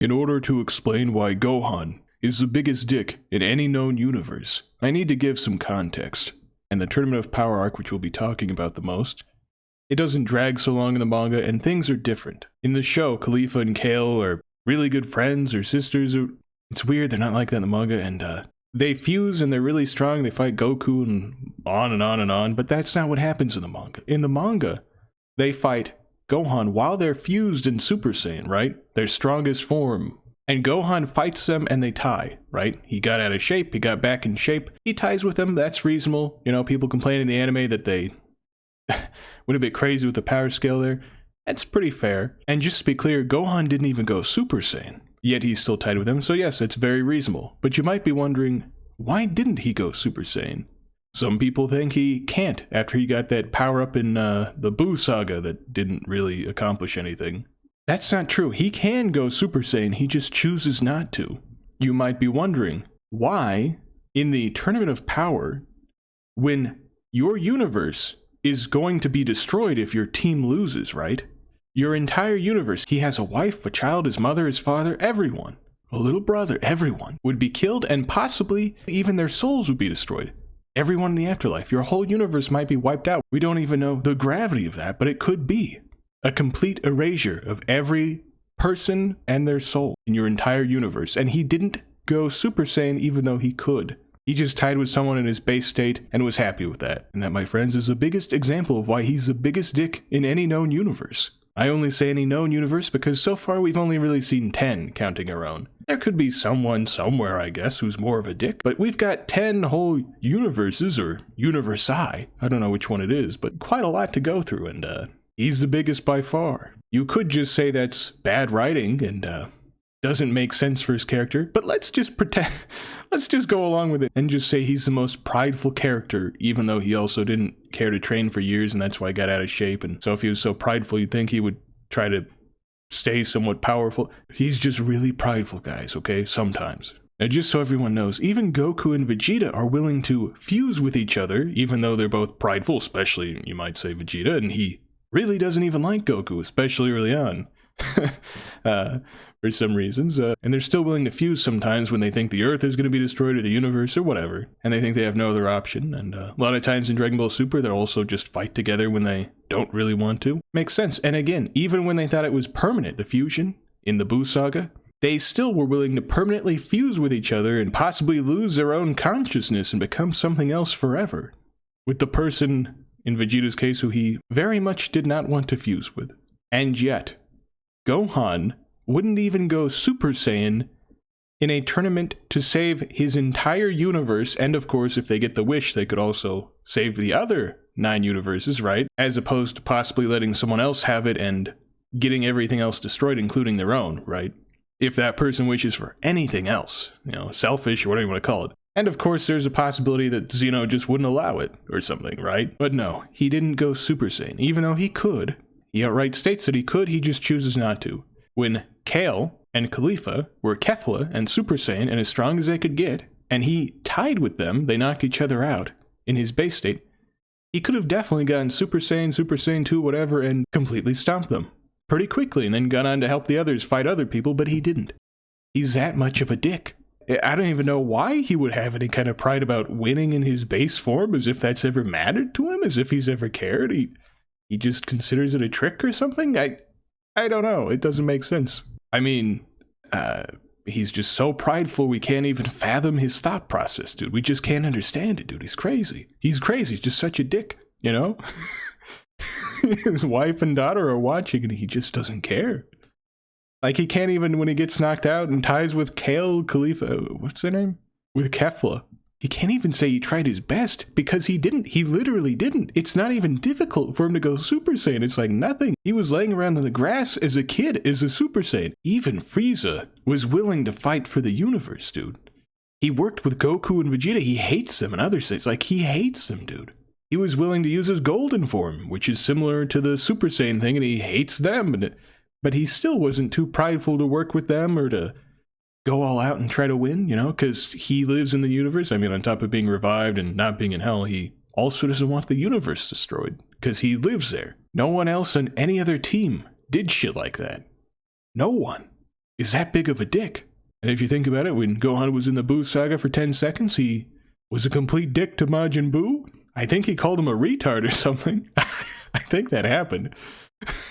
In order to explain why Gohan is the biggest dick in any known universe, I need to give some context. And the Tournament of Power arc, which we'll be talking about the most, it doesn't drag so long in the manga, and things are different. In the show, Khalifa and Kale are really good friends or sisters. It's weird, they're not like that in the manga, and they fuse and they're really strong, they fight Goku and on and on and on, but that's not what happens in the manga. In the manga, they fight Gohan while they're fused in Super Saiyan, right? Their strongest form. And Gohan fights them and they tie, right? He got out of shape, he got back in shape, he ties with them, that's reasonable. You know, people complain in the anime that they went a bit crazy with the power scale there. That's pretty fair. And just to be clear, Gohan didn't even go Super Saiyan, yet he's still tied with them, so yes, it's very reasonable. But you might be wondering, why didn't he go Super Saiyan? Some people think he can't after he got that power-up in the Buu saga that didn't really accomplish anything. That's not true. He can go Super Saiyan, he just chooses not to. You might be wondering, why, in the Tournament of Power, when your universe is going to be destroyed if your team loses, right? Your entire universe, he has a wife, a child, his mother, his father, everyone, a little brother, everyone would be killed, and possibly even their souls would be destroyed. Everyone in the afterlife, your whole universe might be wiped out. We don't even know the gravity of that, but it could be a complete erasure of every person and their soul in your entire universe. And he didn't go Super Saiyan even though he could. He just tied with someone in his base state and was happy with that. And that, my friends, is the biggest example of why he's the biggest dick in any known universe. I only say any known universe because so far we've only really seen 10, counting our own. There could be someone somewhere, I guess, who's more of a dick, but we've got 10 whole universes, or universi, I don't know which one it is, but quite a lot to go through, and he's the biggest by far. You could just say that's bad writing and doesn't make sense for his character, but let's just go along with it and just say he's the most prideful character, even though he also didn't care to train for years and that's why he got out of shape. And so if he was so prideful, you'd think he would try to stay somewhat powerful. He's just really prideful, guys, okay? Sometimes. Now, just so everyone knows, even Goku and Vegeta are willing to fuse with each other, even though they're both prideful, especially, you might say, Vegeta, and he really doesn't even like Goku, especially early on. For some reasons, and they're still willing to fuse sometimes when they think the Earth is going to be destroyed or the universe or whatever, and they think they have no other option, and a lot of times in Dragon Ball Super they'll also just fight together when they don't really want to. Makes sense. And again, even when they thought it was permanent, the fusion in the Buu saga, they still were willing to permanently fuse with each other and possibly lose their own consciousness and become something else forever, with the person, in Vegeta's case, who he very much did not want to fuse with. And yet, Gohan wouldn't even go Super Saiyan in a tournament to save his entire universe, and of course, if they get the wish, they could also save the other 9 universes, right? As opposed to possibly letting someone else have it and getting everything else destroyed, including their own, right? If that person wishes for anything else, you know, selfish or whatever you want to call it. And of course, there's a possibility that Xeno just wouldn't allow it or something, right? But no, he didn't go Super Saiyan, even though he could. He outright states that he could, he just chooses not to. When Kale and Khalifa were Kefla and Super Saiyan and as strong as they could get, and he tied with them, they knocked each other out in his base state, he could have definitely gotten Super Saiyan 2, whatever, and completely stomped them pretty quickly and then gone on to help the others fight other people, but he didn't. He's that much of a dick. I don't even know why he would have any kind of pride about winning in his base form, as if that's ever mattered to him, as if he's ever cared. He just considers it a trick or something? I don't know. It doesn't make sense. I mean, he's just so prideful we can't even fathom his thought process, dude. We just can't understand it, dude. He's crazy. He's crazy. He's just such a dick, you know? His wife and daughter are watching and he just doesn't care. Like, he can't even, when he gets knocked out and ties with Kale Khalifa, what's their name? With Kefla. He can't even say he tried his best because he didn't. He literally didn't. It's not even difficult for him to go Super Saiyan. It's like nothing. He was laying around in the grass as a kid as a Super Saiyan. Even Frieza was willing to fight for the universe, dude. He worked with Goku and Vegeta. He hates them and other things. Like, he hates them, dude. He was willing to use his golden form, which is similar to the Super Saiyan thing, and he hates them. But he still wasn't too prideful to work with them or to go all out and try to win, you know, because he lives in the universe. I mean, on top of being revived and not being in hell, he also doesn't want the universe destroyed because he lives there. No one else on any other team did shit like that. No one. is that big of a dick. And if you think about it, when Gohan was in the Buu saga for 10 seconds, he was a complete dick to Majin Buu. I think he called him a retard or something. I think that happened.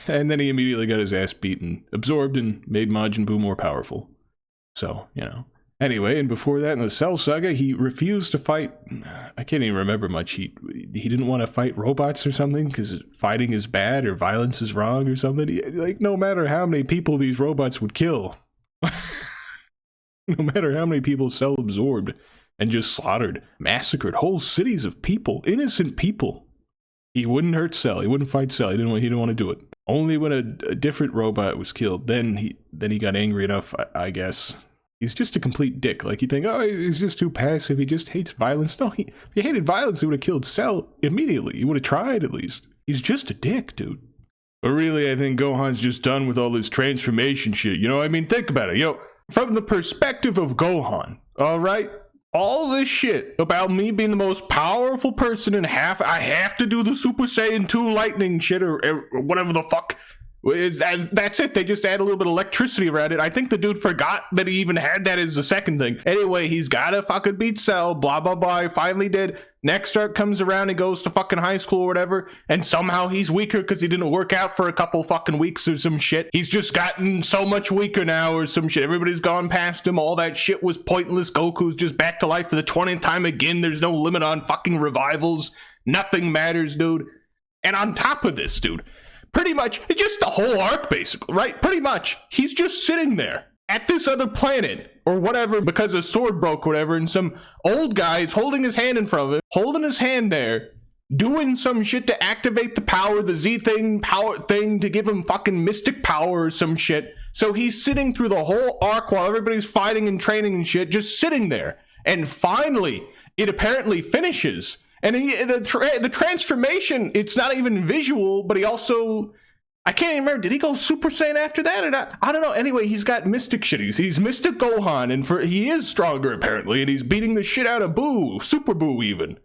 And then he immediately got his ass beaten, absorbed, and made Majin Buu more powerful. So, you know. Anyway, and before that, in the Cell saga, he refused to fight. I can't even remember much. He didn't want to fight robots or something because fighting is bad or violence is wrong or something. Like, no matter how many people these robots would kill, no matter how many people Cell absorbed and just slaughtered, massacred whole cities of people, innocent people, he wouldn't hurt Cell. He wouldn't fight Cell. He didn't want to do it. Only when a different robot was killed, then he got angry enough, I guess. He's just a complete dick. Like, you think, oh, he's just too passive. He just hates violence. No, if he hated violence, he would have killed Cell immediately. He would have tried, at least. He's just a dick, dude. But really, I think Gohan's just done with all this transformation shit. You know, I mean, think about it. You know, from the perspective of Gohan, all right? All this shit about me being the most powerful person in I have to do the Super Saiyan 2 lightning shit or whatever the fuck. That's it. They just add a little bit of electricity around it. I think the dude forgot that he even had that as the second thing. Anyway, he's gotta fucking beat Cell, blah blah blah. He finally did. Next arc comes around, he goes to fucking high school or whatever, and somehow he's weaker because he didn't work out for a couple fucking weeks or some shit. He's just gotten so much weaker now or some shit. Everybody's gone past him. All that shit was pointless. Goku's just back to life for the 20th time again. There's no limit on fucking revivals. Nothing matters, dude. And on top of this, dude, pretty much, it's just the whole arc, basically, right? Pretty much, he's just sitting there at this other planet or whatever because his sword broke or whatever, and some old guy is holding his hand in front of it, holding his hand there, doing some shit to activate the power, the Z thing, power thing, to give him fucking mystic power or some shit. So he's sitting through the whole arc while everybody's fighting and training and shit, just sitting there. And finally, it apparently finishes. And the transformation, it's not even visual, but he also, I can't even remember, did he go Super Saiyan after that or not? I don't know. Anyway, he's got mystic shit. He's Mystic Gohan, and he is stronger apparently, and he's beating the shit out of Buu, Super Buu even.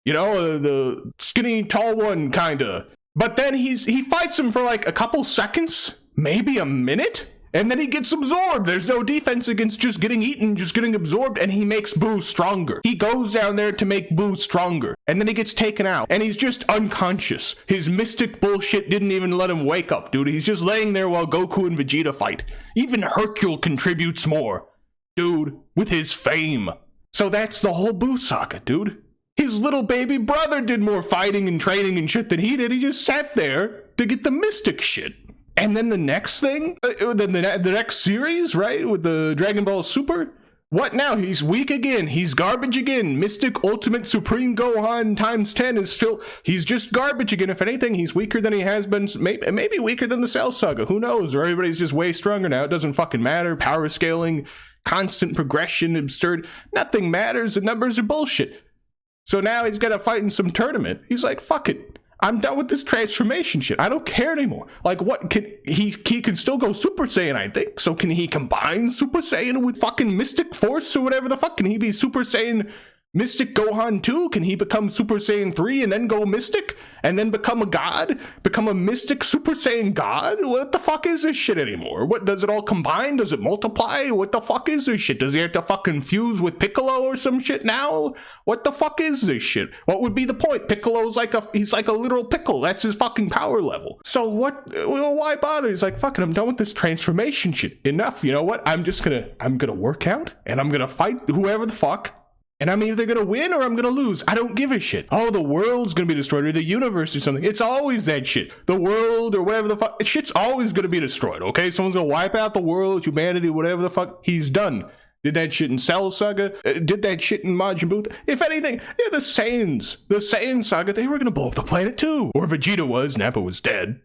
You know, the skinny, tall one, kinda. But then he fights him for like a couple seconds, maybe a minute, and then he gets absorbed. There's no defense against just getting eaten, just getting absorbed, and he makes Buu stronger. He goes down there to make Buu stronger, and then he gets taken out, and he's just unconscious. His mystic bullshit didn't even let him wake up, dude. He's just laying there while Goku and Vegeta fight. Even Hercule contributes more, dude, with his fame. So that's the whole Buu saga, dude. His little baby brother did more fighting and training and shit than he did. He just sat there to get the mystic shit. And then the next thing, the next series, right, with the Dragon Ball Super, what now? He's weak again. He's garbage again. Mystic Ultimate Supreme Gohan times 10 is still, he's just garbage again. If anything, he's weaker than he has been, maybe weaker than the Cell Saga. Who knows? Or everybody's just way stronger now. It doesn't fucking matter. Power scaling, constant progression, absurd. Nothing matters. The numbers are bullshit. So now he's got to fight in some tournament. He's like, fuck it. I'm done with this transformation shit. I don't care anymore. Like, what can he can still go Super Saiyan, I think. So can he combine Super Saiyan with fucking Mystic Force or whatever the fuck? Can he be Super Saiyan Mystic Gohan 2? Can he become Super Saiyan 3 and then go Mystic? And then become a god? Become a Mystic Super Saiyan god? What the fuck is this shit anymore? What, does it all combine? Does it multiply? What the fuck is this shit? Does he have to fucking fuse with Piccolo or some shit now? What the fuck is this shit? What would be the point? Piccolo's he's like a literal pickle. That's his fucking power level. So what, well, why bother? He's like, fuck it, I'm done with this transformation shit. Enough, you know what? I'm gonna work out and I'm gonna fight whoever the fuck. And I'm either going to win or I'm going to lose. I don't give a shit. Oh, the world's going to be destroyed or the universe or something. It's always that shit. The world or whatever the fuck. Shit's always going to be destroyed, okay? Someone's going to wipe out the world, humanity, whatever the fuck. He's done. Did that shit in Cell Saga. Did that shit in Majin Buu. If anything, yeah, the Saiyan Saga, they were going to blow up the planet too. Or Vegeta was. Nappa was dead.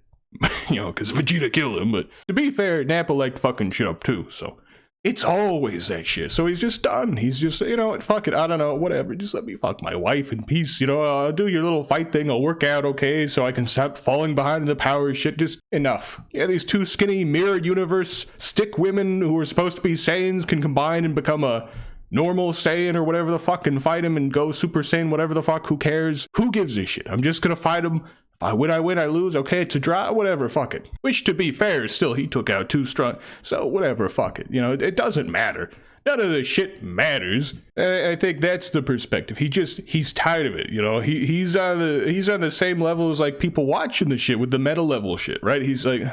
You know, because Vegeta killed him. But to be fair, Nappa liked fucking shit up too, so. It's always that shit. So he's just done. He's just, you know, fuck it. I don't know, whatever. Just let me fuck my wife in peace. You know, I'll do your little fight thing. I'll work out, okay, so I can stop falling behind the power shit. Just enough. Yeah, these two skinny mirror universe stick women who are supposed to be Saiyans can combine and become a normal Saiyan or whatever the fuck and fight him and go Super Saiyan, whatever the fuck, who cares? Who gives a shit? I'm just gonna fight him. If I win, I win, I lose. Okay, it's a draw, whatever, fuck it. Which, to be fair, still, he took out 2 strong, so whatever, fuck it. You know, it doesn't matter. None of this shit matters. I think that's the perspective. He's tired of it, you know? He's on the same level as, like, people watching the shit with the meta level shit, right? He's like,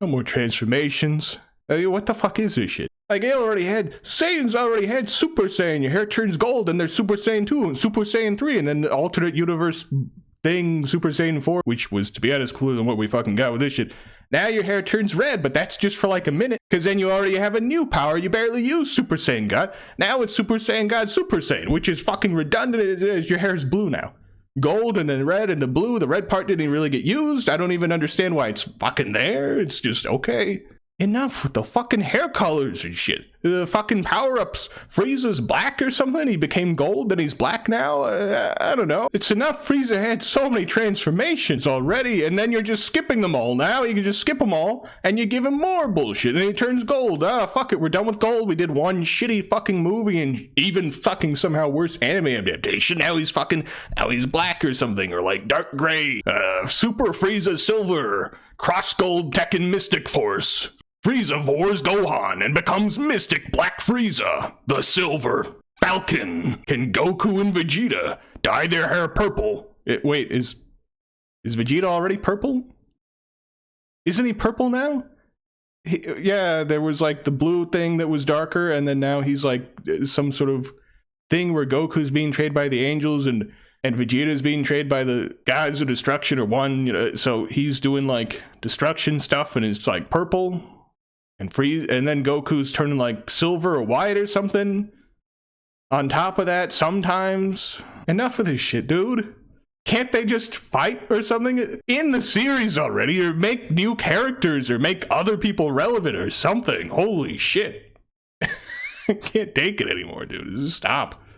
no more transformations. What the fuck is this shit? Like, Saiyans already had Super Saiyan. Your hair turns gold, and there's Super Saiyan 2 and Super Saiyan 3, and then the alternate universe thing, Super Saiyan 4, which was, to be honest, cooler than what we fucking got with this shit. Now your hair turns red, but that's just for like a minute, because then you already have a new power you barely use, Super Saiyan God. Now it's Super Saiyan God Super Saiyan, which is fucking redundant as your hair is blue now. Gold and then red and the blue. The red part didn't really get used. I don't even understand why it's fucking there. It's just okay. Enough with the fucking hair colors and shit. The fucking power-ups. Frieza's black or something? He became gold and he's black now? I don't know. It's enough. Frieza had so many transformations already, and then you're just skipping them all now. You can just skip them all, and you give him more bullshit, and he turns gold. Ah, fuck it. We're done with gold. We did one shitty fucking movie and even fucking somehow worse anime adaptation. Now he's black or something, or like dark gray. Super Frieza Silver. Cross Gold Tekken Mystic Force. Frieza vores Gohan and becomes Mystic Black Frieza, the Silver Falcon. Can Goku and Vegeta dye their hair purple? Wait, is Vegeta already purple? Isn't he purple now? Yeah, there was like the blue thing that was darker, and then now he's like some sort of thing where Goku's being trained by the angels and Vegeta's being trained by the gods of destruction, or one, you know, so he's doing like destruction stuff and it's like purple. And then Goku's turning like silver or white or something. On top of that, sometimes. Enough of this shit, dude. Can't they just fight or something in the series already, or make new characters, or make other people relevant or something? Holy shit. I can't take it anymore, dude. Just stop.